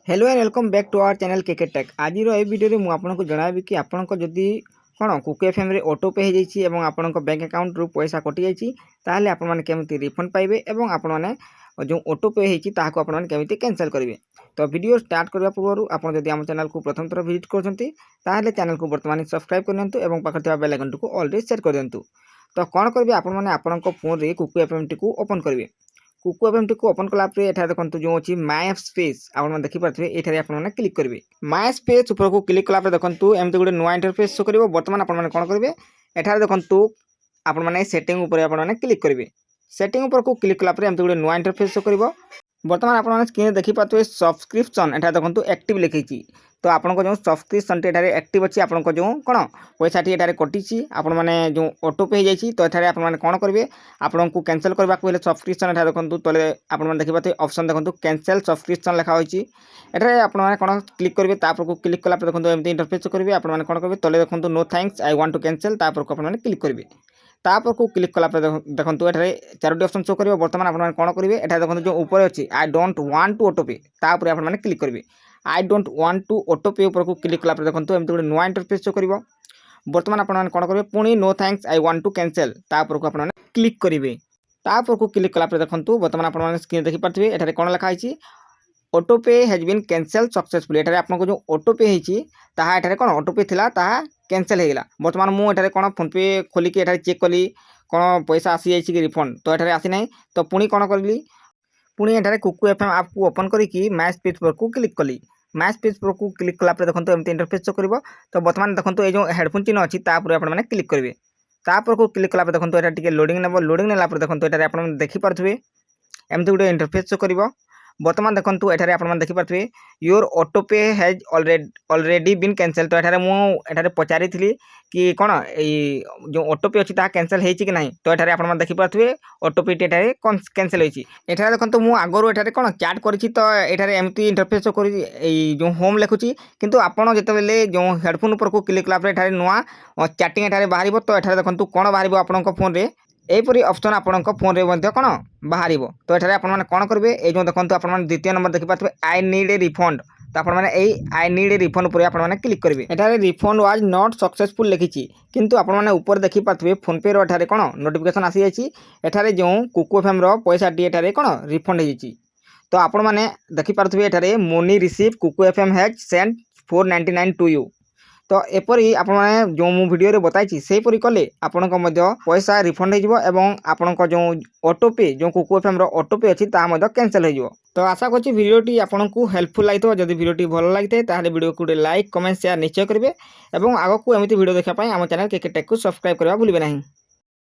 Hello and welcome back to our channel KK tech. आज ये video में आपको जनाबी कि आपंक जदि कौन कुकु एफएम रे ऑटो पे हो जाइए और आपण बैंक अकाउंट रु पैसा कटि जाइए आपने रिफंड पाइबे और आपने जो ऑटो पे होता आपने कैंसल करेंगे। तो वीडियो स्टार्ट करने पूर्व आप आम चैनल को प्रथम थर विजिट कर चैनल को बर्तमान सब्सक्राइब करनी और पाखे बेल आइकन को ऑलरेडी सेट कर दिंतु। तो कौन करेंगे आपण फोन रे कुकु एफएम टी ओपन करेंगे। कुकु एफएम टी ओपन कलापर ये देखो जो अच्छी माय स्पेस आप देखिपे ये आपने क्लिक करेंगे। माय स्पेस ऊपर को क्लिक कलापर देखो एमती गोटे नुआ इंटरफेस शो कर। बर्तमान आपने कौन करेंगे एठार देखो आपने सेटिंग उपर आपने क्लिक करेंगे। सेटिंग उपर को क्लिक कलापर एमती गोटे नुआ इंटरफेस शो कर। बर्तमान आपने स्क्रीन देखिपे सब्सक्रिप्शन एटा देखो एक्टिव लिखी। तो आपको जो सब्सक्रिप्शन ये एक्टिव अच्छी आपको जो कौन पैसा टी कटी आपने जो ऑटो पे हो जाइए। तो ये आपने कौन करेंगे आपको कैंसल करने को सब्सक्रिप्शन एटा देखो तले आपने देखिपे ऑप्शन देखो कैंसल सब्सक्रिप्शन लिखा होती है। आपने कौन क्लिक करेंगे तापर को क्लिक कलापर देखो एमती इंटरफेस करेंगे। आपने कौन करेंगे तले देखो no thanks I want to cancel तापर को आपने क्लिक करेंगे। तापर को क्लिक कलापर देखो ये चारोटी ऑप्शन शो कर। बर्तमान आपने कौन करेंगे एटा देखो जो ऊपर अच्छी I don't want to auto pay तापर आपने क्लिक करेंगे। I don't want to auto pay ऊपर को क्लिक कलापर देखो एमती गोटे नुआ इंटरफेस शो कर। बर्तमान आपने कौन करेंगे पुणी no thanks I want to cancel तापर को आपने क्लिक करेंगे। तापर को क्लिक कलापर देखो बर्तमान आपने स्क्रीन देखिपे ये कौन लिखाई ऑटो पे हैज बीन कैंसल सक्सेसफुल। ये आपको जो ऑटो पे होता कौन ऑटो पे था कैंसल होगा। बर्तमान मुझे कौन फोन पे खोलिकी चेक कली कौन पैसा आसी जाइए कि रिफंड तो ये आसी ना। तो पुणी कौन करी पुणी ये कुकु एफएम आप को ओपन करके मैच पेज पर को क्लिक कली। मैच पेज पर को क्लिक कलापर देखो एमती इंटरफेस शो कर। तो बर्तमान देखो ये जो हेडफोन चिन्ह अच्छी आपने क्लिक करेंगे। तापर को क्लिक कलापर देखो यहाँ टी लोडिंग नेब लोडिंग नेला देखो ये आप देखिपे एमती गोटे इंटरफेस शो कर। बर्तमान देखो ये आप देखिपे योर ऑटो पे हैज ऑलरेडी बीन कैंसल। तो ये पचारि कि कौन जो ऑटो पे अच्छी कैंसल होती कि नहीं। तो ये आप देखिपे ऑटो पे कैंसल होती है। देखो मुझे आगुरी ये कौन चैट करी तो ये एमती इंटरफेस शो कर जो होम लिखुची किंतु आपड़ जिते जो हेडफोन उपर को क्लिक कलापर नुआ चैटिंग ये बाहर। तो ये देखो कौन बाहर आपंक फोन रे यहपरी ऑप्शन आपण फोन रे कौन बाहर। तो ये आपने कौन करेंगे ये जो देखो आप द्वितीय नंबर देखिपे आई नीड ए रिफंड। तो आपने आई नीड ए रिफंड उपर आपने क्लिक करेंगे। ये रिफंड वाज नॉट सक्सेसफुल लिखी किंतु आपने ऊपर देखिपे फोन पे रे कौन नोटिफिकेशन आसी जाइए जो कुकु एफएम पैसा टी कौन रिफंड हो। तो आपण मैंने देखिपे ये money receive Kuku FM has send 499 to you. तो एपरी आपने जो मु वीडियो रे बताई से परी कले आपनक पैसा रिफंड हो आपनक जो ऑटो पे जो कुकु एफएम रो ऑटो पे अच्छी कैंसल हो। तो आशा करछि वीडियोटी आपनकु हेल्पफुल लागितो। जदि वीडियोटी भल लागिते ताहले वीडियो को लाइक कमेंट शेयर निश्चय करेंगे और आगो को एमती वीडियो देखा आम चैनल केके टेक को सब्सक्राइब करवा भूलिबे नहीं।